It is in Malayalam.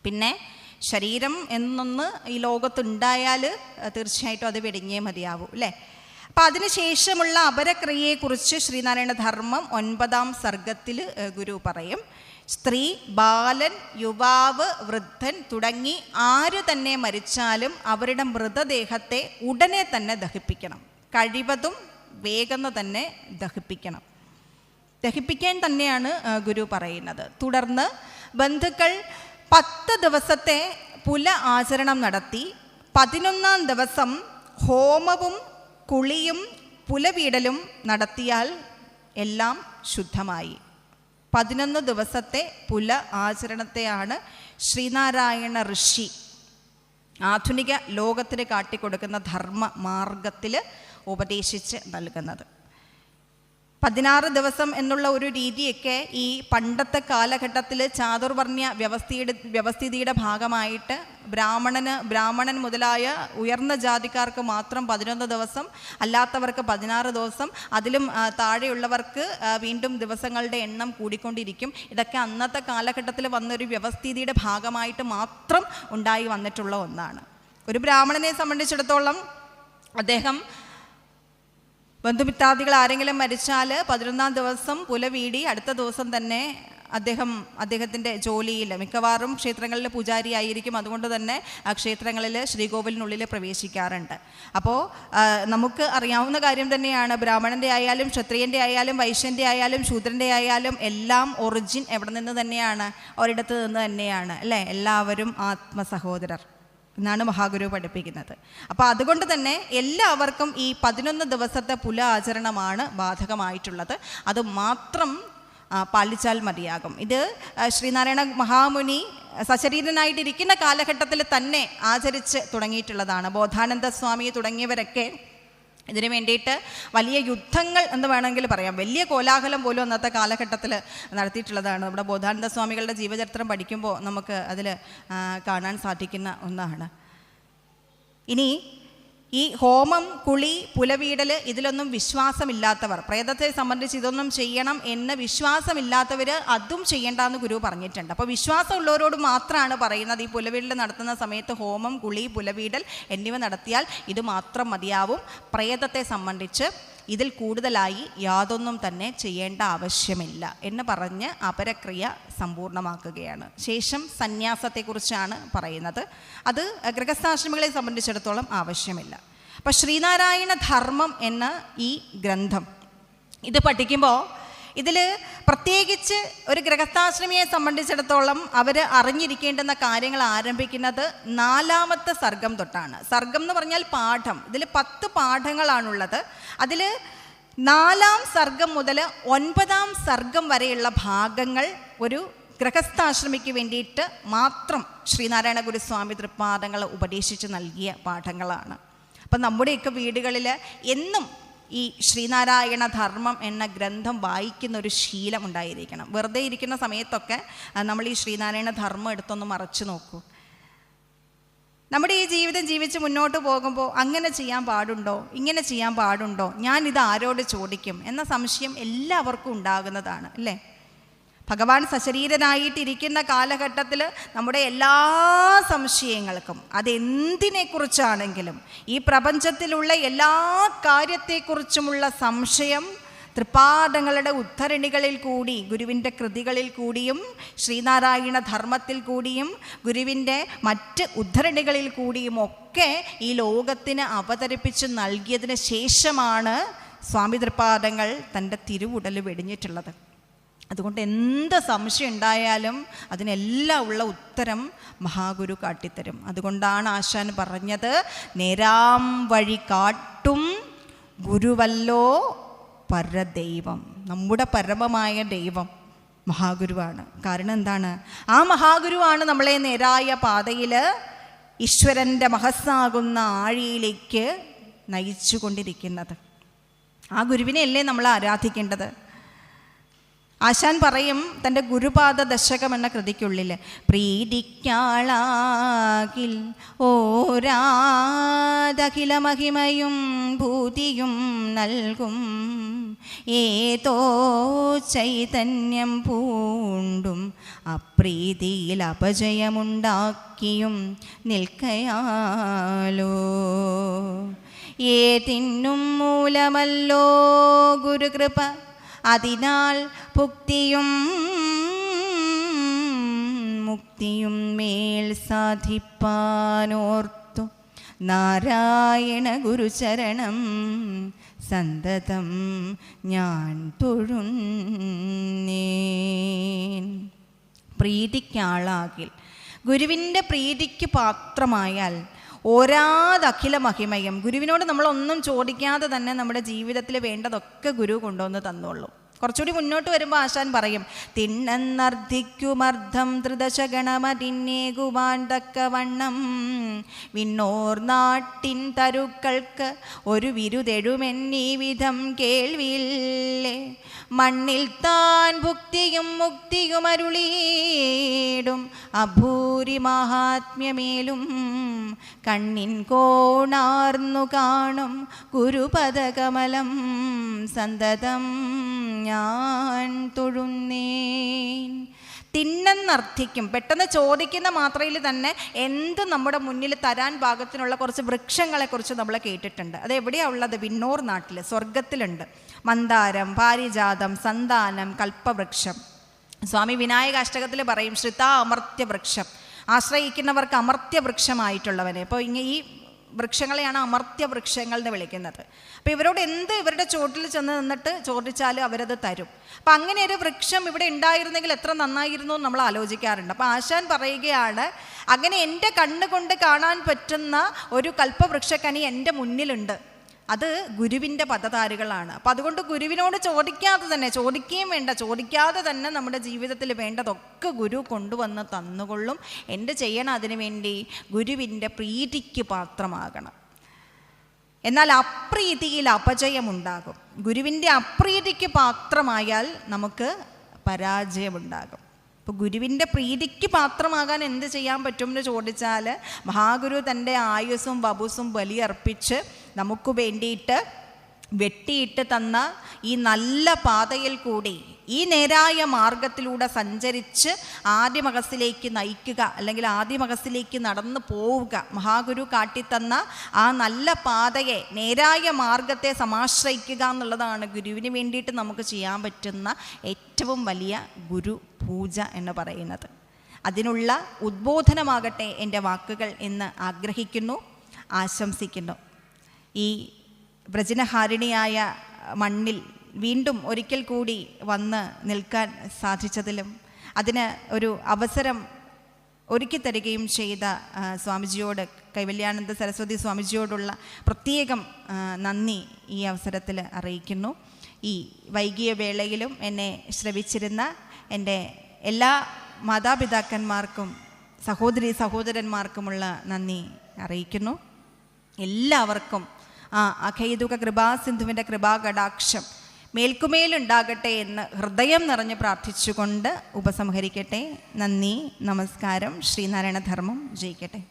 പിന്നെ ശരീരം എന്നൊന്ന് ഈ ലോകത്തുണ്ടായാൽ തീർച്ചയായിട്ടും അത് വെടിഞ്ഞേ മതിയാവൂ അല്ലേ. അപ്പം അതിനുശേഷമുള്ള അപരക്രിയയെക്കുറിച്ച് ശ്രീനാരായണ ധർമ്മം 9-ാം സർഗത്തിൽ ഗുരു പറയും. സ്ത്രീ, ബാലൻ, യുവാവ്, വൃദ്ധൻ തുടങ്ങി ആര് തന്നെ മരിച്ചാലും അവരുടെ മൃതദേഹത്തെ ഉടനെ തന്നെ ദഹിപ്പിക്കണം. കഴിവതും വേഗം തന്നെ ദഹിപ്പിക്കാൻ തന്നെയാണ് ഗുരു പറയുന്നത്. തുടർന്ന് ബന്ധുക്കൾ 10 ദിവസത്തെ പുല ആചരണം നടത്തി 11-ാം ദിവസം ഹോമവും കുളിയും പുലവീടലും നടത്തിയാൽ എല്ലാം ശുദ്ധമായി. 11 ദിവസത്തെ പുല ആചരണത്തെയാണ് ശ്രീനാരായണ ഋഷി ആധുനിക ലോകത്തിന് കാട്ടിക്കൊടുക്കുന്ന ധർമ്മ മാർഗത്തിൽ ഉപദേശിച്ച് നൽകുന്നത്. 16 ദിവസം എന്നുള്ള ഒരു രീതിയൊക്കെ ഈ പണ്ടത്തെ കാലഘട്ടത്തിൽ ചാതുർവർണ്ണ്യ വ്യവസ്ഥിതിയുടെ ഭാഗമായിട്ട് ബ്രാഹ്മണൻ മുതലായ ഉയർന്ന ജാതിക്കാർക്ക് മാത്രം 11 ദിവസം, അല്ലാത്തവർക്ക് 16 ദിവസം, അതിലും താഴെയുള്ളവർക്ക് വീണ്ടും ദിവസങ്ങളുടെ എണ്ണം കൂടിക്കൊണ്ടിരിക്കും. ഇതൊക്കെ അന്നത്തെ കാലഘട്ടത്തിൽ വന്നൊരു വ്യവസ്ഥിതിയുടെ ഭാഗമായിട്ട് മാത്രം ഉണ്ടായി വന്നിട്ടുള്ള ഒന്നാണ്. ഒരു ബ്രാഹ്മണനെ സംബന്ധിച്ചിടത്തോളം അദ്ദേഹം ബന്ധുമിത്രാദികൾ ആരെങ്കിലും മരിച്ചാൽ 11-ാം ദിവസം പുലവീടി അടുത്ത ദിവസം തന്നെ അദ്ദേഹത്തിൻ്റെ ജോലിയിൽ, മിക്കവാറും ക്ഷേത്രങ്ങളിൽ പൂജാരി ആയിരിക്കും, അതുകൊണ്ട് തന്നെ ക്ഷേത്രങ്ങളിൽ ശ്രീകോവിലിനുള്ളിൽ പ്രവേശിക്കാറുണ്ട്. അപ്പോൾ നമുക്ക് അറിയാവുന്ന കാര്യം തന്നെയാണ്, ബ്രാഹ്മണൻ്റെ ആയാലും ക്ഷത്രിയൻ്റെ ആയാലും വൈശ്യൻ്റെ ആയാലും ശൂദ്രൻ്റെ ആയാലും എല്ലാം ഒറിജിൻ എവിടെ നിന്ന് തന്നെയാണ്? ഒരിടത്ത് നിന്ന് തന്നെയാണ് അല്ലേ. എല്ലാവരും ആത്മസഹോദരർ എന്നാണ് മഹാഗുരു പഠിപ്പിക്കുന്നത്. അപ്പോൾ അതുകൊണ്ട് തന്നെ എല്ലാവർക്കും ഈ 11 ദിവസത്തെ പുല ആചരണമാണ് ബാധകമായിട്ടുള്ളത്. അത് മാത്രം പാലിച്ചാൽ മതിയാകും. ഇത് ശ്രീനാരായണ മഹാമുനി സശരീരനായിട്ടിരിക്കുന്ന കാലഘട്ടത്തിൽ തന്നെ ആചരിച്ച് തുടങ്ങിയിട്ടുള്ളതാണ്. ബോധാനന്ദ സ്വാമി തുടങ്ങിയവരൊക്കെ ഇതിനു വേണ്ടിയിട്ട് വലിയ യുദ്ധങ്ങൾ എന്ന് വേണമെങ്കിൽ പറയാം, വലിയ കോലാഹലം പോലും അന്നത്തെ കാലഘട്ടത്തിൽ നടത്തിയിട്ടുള്ളതാണ്. നമ്മുടെ ബോധാനന്ദ സ്വാമികളുടെ ജീവചരിത്രം പഠിക്കുമ്പോൾ നമുക്ക് അതിൽ കാണാൻ സാധിക്കുന്ന ഒന്നാണ്. ഇനി ഈ ഹോമം, കുളി, പുലവീടൽ ഇതിലൊന്നും വിശ്വാസമില്ലാത്തവർ, പ്രേതത്തെ സംബന്ധിച്ച് ഇതൊന്നും ചെയ്യണം എന്ന് വിശ്വാസമില്ലാത്തവർ അതും ചെയ്യേണ്ടെന്ന് ഗുരു പറഞ്ഞിട്ടുണ്ട്. അപ്പോൾ വിശ്വാസമുള്ളവരോട് മാത്രമാണ് പറയുന്നത് ഈ പുലവീടൽ നടത്തുന്ന സമയത്ത് ഹോമം, കുളി, പുലവീടൽ എന്നിവ നടത്തിയാൽ ഇത് മാത്രം മതിയാവും. പ്രേതത്തെ സംബന്ധിച്ച് ഇതിൽ കൂടുതലായി യാതൊന്നും തന്നെ ചെയ്യേണ്ട ആവശ്യമില്ല എന്ന് പറഞ്ഞ് അപരക്രിയ സമ്പൂർണ്ണമാക്കുകയാണ്. ശേഷം സന്യാസത്തെക്കുറിച്ചാണ് പറയുന്നത്. അത് ഗൃഹസ്ഥാശ്രമികളെ സംബന്ധിച്ചിടത്തോളം ആവശ്യമില്ല. അപ്പം ശ്രീനാരായണ ധർമ്മം എന്ന ഈ ഗ്രന്ഥം ഇത് പഠിക്കുമ്പോൾ ഇതിൽ പ്രത്യേകിച്ച് ഒരു ഗൃഹസ്ഥാശ്രമിയെ സംബന്ധിച്ചിടത്തോളം അവർ അറിഞ്ഞിരിക്കേണ്ടുന്ന കാര്യങ്ങൾ ആരംഭിക്കുന്നത് 4-ാമത്തെ സർഗം തൊട്ടാണ്. സർഗം എന്ന് പറഞ്ഞാൽ പാഠം. ഇതിൽ 10 പാഠങ്ങളാണുള്ളത്. അതിൽ 4-ാം സർഗം മുതൽ 9-ാം സർഗം വരെയുള്ള ഭാഗങ്ങൾ ഒരു ഗൃഹസ്ഥാശ്രമിക്ക് വേണ്ടിയിട്ട് മാത്രം ശ്രീനാരായണ ഗുരുസ്വാമി തൃപ്പാദങ്ങൾ ഉപദേശിച്ച് നൽകിയ പാഠങ്ങളാണ്. അപ്പം നമ്മുടെയൊക്കെ വീടുകളിൽ എന്നും ഈ ശ്രീനാരായണ ധർമ്മം എന്ന ഗ്രന്ഥം വായിക്കുന്ന ഒരു ശീലം ഉണ്ടായിരിക്കണം. വെറുതെ ഇരിക്കുന്ന സമയത്തൊക്കെ നമ്മൾ ഈ ശ്രീനാരായണ ധർമ്മം എടുത്തൊന്ന് മറച്ചു നോക്കൂ. നമ്മുടെ ഈ ജീവിതം ജീവിച്ച് മുന്നോട്ട് പോകുമ്പോൾ അങ്ങനെ ചെയ്യാൻ പാടുണ്ടോ, ഇങ്ങനെ ചെയ്യാൻ പാടുണ്ടോ, ഞാനിത് ആരോട് ചോദിക്കും എന്ന സംശയം എല്ലാവർക്കും ഉണ്ടാകുന്നതാണ് അല്ലേ. ഭഗവാൻ സശരീരനായിട്ടിരിക്കുന്ന കാലഘട്ടത്തിൽ നമ്മുടെ എല്ലാ സംശയങ്ങൾക്കും, അതെന്തിനെക്കുറിച്ചാണെങ്കിലും ഈ പ്രപഞ്ചത്തിലുള്ള എല്ലാ കാര്യത്തെക്കുറിച്ചുമുള്ള സംശയം തൃപ്പാദങ്ങളുടെ ഉദ്ധരണികളിൽ കൂടി, ഗുരുവിൻ്റെ കൃതികളിൽ കൂടിയും ശ്രീനാരായണ ധർമ്മത്തിൽ കൂടിയും ഗുരുവിൻ്റെ മറ്റ് ഉദ്ധരണികളിൽ കൂടിയും ഒക്കെ ഈ ലോകത്തിന് അവതരിപ്പിച്ച് നൽകിയതിന് ശേഷമാണ് സ്വാമി തൃപ്പാദങ്ങൾ തൻ്റെ തിരുവുടൽ വെടിഞ്ഞിട്ടുള്ളത്. അതുകൊണ്ട് എന്ത് സംശയം ഉണ്ടായാലും അതിനെല്ലാം ഉള്ള ഉത്തരം മഹാഗുരു കാട്ടിത്തരും. അതുകൊണ്ടാണ് ആശാൻ പറഞ്ഞത്, നേരാം വഴി കാട്ടും ഗുരുവല്ലോ പരദൈവം. നമ്മുടെ പരമമായ ദൈവം മഹാഗുരുവാണ്. കാരണം എന്താണ്? ആ മഹാഗുരുവാണ് നമ്മളെ നേരായ പാതയിൽ ഈശ്വരൻ്റെ മഹസ്സാകുന്ന ആഴിയിലേക്ക് നയിച്ചു കൊണ്ടിരിക്കുന്നത്. ആ ഗുരുവിനെയല്ലേ നമ്മൾ ആരാധിക്കേണ്ടത്. ആശാൻ പറയും തൻ്റെ ഗുരുപാദ ദശകം എന്ന കൃതിക്കുള്ളിൽ, പ്രീതിക്കാളാകിൽ ഓരാതഖില മഹിമയും ഭൂതിയും നൽകും ഏതോ ചൈതന്യം പൂണ്ടും അപ്രീതിയിൽ അപജയമുണ്ടാക്കിയും നിൽക്കയാലോ. ഏതിനും മൂലമല്ലോ ഗുരുകൃപ, അതിനാൽ ഭുക്തിയും മുക്തിയും മേൽ സാധിപ്പാനോർത്തു നാരായണ ഗുരുചരണം സന്തതം ഞാൻ തൊഴുന്നേൻ. പ്രീതിക്കാളാകിൽ, ഗുരുവിൻ്റെ പ്രീതിക്ക് പാത്രമായാൽ ഓരാതഖില മഹിമയും. ഗുരുവിനോട് നമ്മളൊന്നും ചോദിക്കാതെ തന്നെ നമ്മുടെ ജീവിതത്തിൽ വേണ്ടതൊക്കെ ഗുരു കൊണ്ടുവന്ന് തന്നോളും. കുറച്ചുകൂടി മുന്നോട്ട് വരുമ്പോൾ ആശാൻ പറയും, തിണ്ണന്നർദ്ധിക്കുമർദ്ധം ധൃതശഗണമതിന്നേകുവാൻ തക്കവണ്ണം വിണ്ണോർ നാട്ടിൻ തരുക്കൾക്ക് ഒരു വിരുതെഴുമെന്നീ വിധം കേൾവിയില്ലേ. മണ്ണിൽ താൻ ഭുക്തിയും മുക്തിയും അരുളീടും അഭൂരി മഹാത്മ്യമേലും കണ്ണിൻ കോണാർന്നു കാണും ഗുരുപദകമലം സന്തതം ഞാൻ തൊഴുന്നേൻ. തിണ്ണെന്നർത്ഥിക്കും. പെട്ടെന്ന് ചോദിക്കുന്ന മാത്രയിൽ തന്നെ എന്ത് നമ്മുടെ മുന്നിൽ തരാൻ പാകത്തിനുള്ള കുറച്ച് വൃക്ഷങ്ങളെക്കുറിച്ച് നമ്മൾ കേട്ടിട്ടുണ്ട്. അത് എവിടെയാണ് ഉള്ളത്? വിണ്ണൂർ നാട്ടിൽ, സ്വർഗത്തിലുണ്ട്. മന്ദാരം, പാരിജാതം, സന്താനം, കൽപ്പവൃക്ഷം. സ്വാമി വിനായകാഷ്ടകത്തിൽ പറയും, ശ്രിതാ അമർത്യവൃക്ഷം, ആശ്രയിക്കുന്നവർക്ക് അമർത്യവൃക്ഷമായിട്ടുള്ളവനെ. അപ്പോൾ ഈ വൃക്ഷങ്ങളെയാണ് അമർത്യവൃക്ഷങ്ങൾ എന്ന് വിളിക്കുന്നത്. അപ്പോൾ ഇവരോട് എന്ത് ഇവരുടെ ചോട്ടിൽ ചെന്ന് നിന്നിട്ട് ചോദിച്ചാലും അവരത് തരും. അപ്പം അങ്ങനെ ഒരു വൃക്ഷം ഇവിടെ ഉണ്ടായിരുന്നെങ്കിൽ എത്ര നന്നായിരുന്നു നമ്മൾ ആലോചിക്കാറുണ്ട്. അപ്പോൾ ആശാൻ പറയുകയാണ്, അങ്ങനെ എൻ്റെ കണ്ണുകൊണ്ട് കാണാൻ പറ്റുന്ന ഒരു കൽപ്പവൃക്ഷക്കനി എൻ്റെ മുന്നിലുണ്ട്. അത് ഗുരുവിൻ്റെ പദതാരുകളാണ്. അപ്പം അതുകൊണ്ട് ഗുരുവിനോട് ചോദിക്കാതെ തന്നെ, ചോദിക്കുകയും വേണ്ട, ചോദിക്കാതെ തന്നെ നമ്മുടെ ജീവിതത്തിൽ വേണ്ടതൊക്കെ ഗുരു കൊണ്ടുവന്ന് തന്നുകൊള്ളും. എന്ത് ചെയ്യണം? അതിനു വേണ്ടി ഗുരുവിൻ്റെ പ്രീതിക്ക് പാത്രമാകണം. എന്നാൽ അപ്രീതിയിൽ അപജയമുണ്ടാകും. ഗുരുവിൻ്റെ അപ്രീതിക്ക് പാത്രമായാൽ നമുക്ക് പരാജയമുണ്ടാകും. ഇപ്പോൾ ഗുരുവിൻ്റെ പ്രീതിക്ക് പാത്രമാകാൻ എന്ത് ചെയ്യാൻ പറ്റും എന്ന് ചോദിച്ചാൽ, മഹാഗുരു തൻ്റെ ആയുസ്സും വപുസ്സും ബലിയർപ്പിച്ച് നമുക്ക് വേണ്ടിയിട്ട് വെട്ടിയിട്ട് തന്ന ഈ നല്ല പാതയിൽ കൂടി, ഈ നേരായ മാർഗത്തിലൂടെ സഞ്ചരിച്ച് ആദിമഹസിലേക്ക് നയിക്കുക, അല്ലെങ്കിൽ ആദിമഹസിലേക്ക് നടന്നു പോവുക. മഹാഗുരു കാട്ടിത്തന്ന ആ നല്ല പാതയെ, നേരായ മാർഗത്തെ സമാശ്രയിക്കുക എന്നുള്ളതാണ് ഗുരുവിന് വേണ്ടിയിട്ട് നമുക്ക് ചെയ്യാൻ പറ്റുന്ന ഏറ്റവും വലിയ ഗുരു പൂജ എന്ന് പറയുന്നത്. അതിനുള്ള ഉദ്ബോധനമാകട്ടെ എൻ്റെ വാക്കുകൾ എന്ന് ആഗ്രഹിക്കുന്നു, ആശംസിക്കുന്നു. ഈ വ്രജനഹാരിണിയായ മണ്ണിൽ വീണ്ടും ഒരിക്കൽ കൂടി വന്ന് നിൽക്കാൻ സാധിച്ചതിലും അതിന് ഒരു അവസരം ഒരുക്കി തരികയും ചെയ്ത സ്വാമിജിയോട്, കൈവല്യാനന്ദ സരസ്വതി സ്വാമിജിയോടുള്ള പ്രത്യേകം നന്ദി ഈ അവസരത്തിൽ അറിയിക്കുന്നു. ഈ വൈകിയ വേളയിലും എന്നെ ശ്രവിച്ചിരുന്ന എൻ്റെ എല്ലാ മാതാപിതാക്കന്മാർക്കും സഹോദരി സഹോദരന്മാർക്കുമുള്ള നന്ദി അറിയിക്കുന്നു. എല്ലാവർക്കും അഖൈതുക കൃപാസിന്ധുവിൻ്റെ കൃപാകടാക്ഷം മേൽക്കുമേലുണ്ടാകട്ടെ എന്ന് ഹൃദയം നിറഞ്ഞ് പ്രാർത്ഥിച്ചുകൊണ്ട് ഉപസംഹരിക്കട്ടെ. നന്ദി, നമസ്കാരം. ശ്രീനാരായണ ധർമ്മം ജയിക്കട്ടെ.